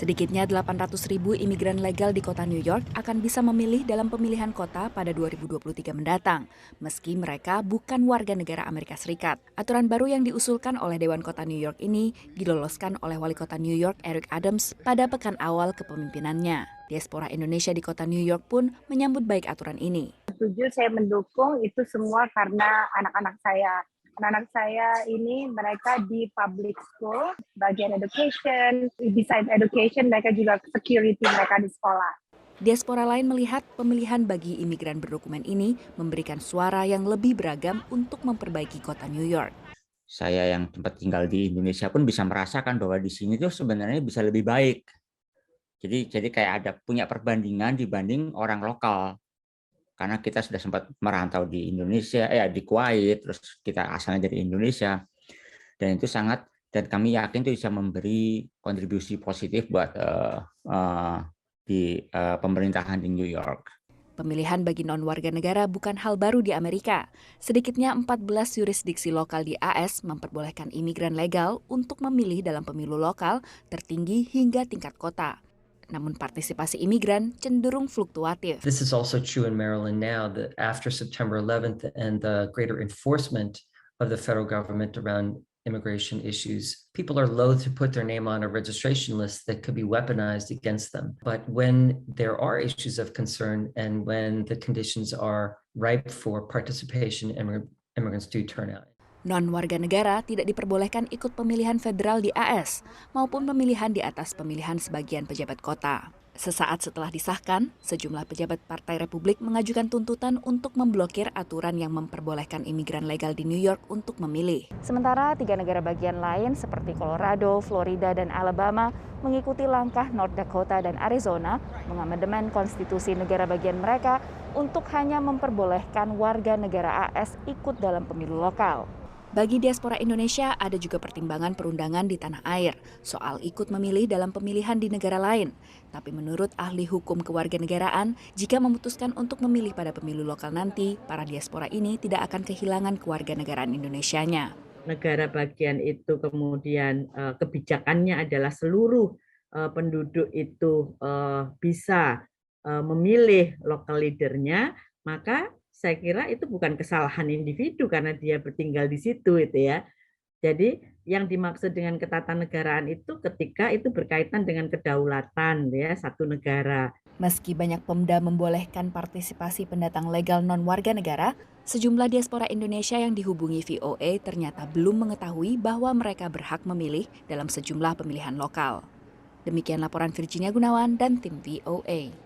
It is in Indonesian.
Sedikitnya 800.000 imigran legal di kota New York akan bisa memilih dalam pemilihan kota pada 2023 mendatang, meski mereka bukan warga negara Amerika Serikat. Aturan baru yang diusulkan oleh Dewan Kota New York ini diloloskan oleh Wali Kota New York Eric Adams pada pekan awal kepemimpinannya. Diaspora Indonesia di kota New York pun menyambut baik aturan ini. Setuju, saya mendukung itu semua karena anak-anak saya. Anak-anak saya ini mereka di public school, bagian education, besides education mereka juga security mereka di sekolah. Diaspora lain melihat pemilihan bagi imigran berdokumen ini memberikan suara yang lebih beragam untuk memperbaiki kota New York. Saya yang tempat tinggal di Indonesia pun bisa merasakan bahwa di sini tuh sebenarnya bisa lebih baik. Jadi kayak ada punya perbandingan dibanding orang lokal. Karena kita sudah sempat merantau di Indonesia, di Kuwait, terus kita asalnya dari Indonesia, dan itu dan kami yakin itu bisa memberi kontribusi positif buat di pemerintahan di New York. Pemilihan bagi non-warga negara bukan hal baru di Amerika. Sedikitnya 14 yurisdiksi lokal di AS memperbolehkan imigran legal untuk memilih dalam pemilu lokal tertinggi hingga tingkat kota. Namun partisipasi imigran cenderung fluktuatif. This is also true in Maryland now, that after September 11th and the greater enforcement of the federal government around immigration issues, people are loath to put their name on a registration list that could be weaponized against them. But when there are issues of concern and when the conditions are ripe for participation, immigrants do turn out. Non-warga negara tidak diperbolehkan ikut pemilihan federal di AS maupun pemilihan di atas pemilihan sebagian pejabat kota. Sesaat setelah disahkan, sejumlah pejabat Partai Republik mengajukan tuntutan untuk memblokir aturan yang memperbolehkan imigran legal di New York untuk memilih. Sementara 3 negara bagian lain seperti Colorado, Florida, dan Alabama mengikuti langkah North Dakota dan Arizona mengamandemen konstitusi negara bagian mereka untuk hanya memperbolehkan warga negara AS ikut dalam pemilu lokal. Bagi diaspora Indonesia, ada juga pertimbangan perundangan di tanah air soal ikut memilih dalam pemilihan di negara lain. Tapi menurut ahli hukum kewarganegaraan, jika memutuskan untuk memilih pada pemilu lokal nanti, para diaspora ini tidak akan kehilangan kewarganegaraan Indonesianya. Negara bagian itu kemudian kebijakannya adalah seluruh penduduk itu bisa memilih local leadernya, maka saya kira itu bukan kesalahan individu karena dia bertinggal di situ itu ya. Jadi yang dimaksud dengan ketatanegaraan itu ketika itu berkaitan dengan kedaulatan ya satu negara. Meski banyak Pemda membolehkan partisipasi pendatang legal non-warga negara, sejumlah diaspora Indonesia yang dihubungi VOA ternyata belum mengetahui bahwa mereka berhak memilih dalam sejumlah pemilihan lokal. Demikian laporan Virginia Gunawan dan tim VOA.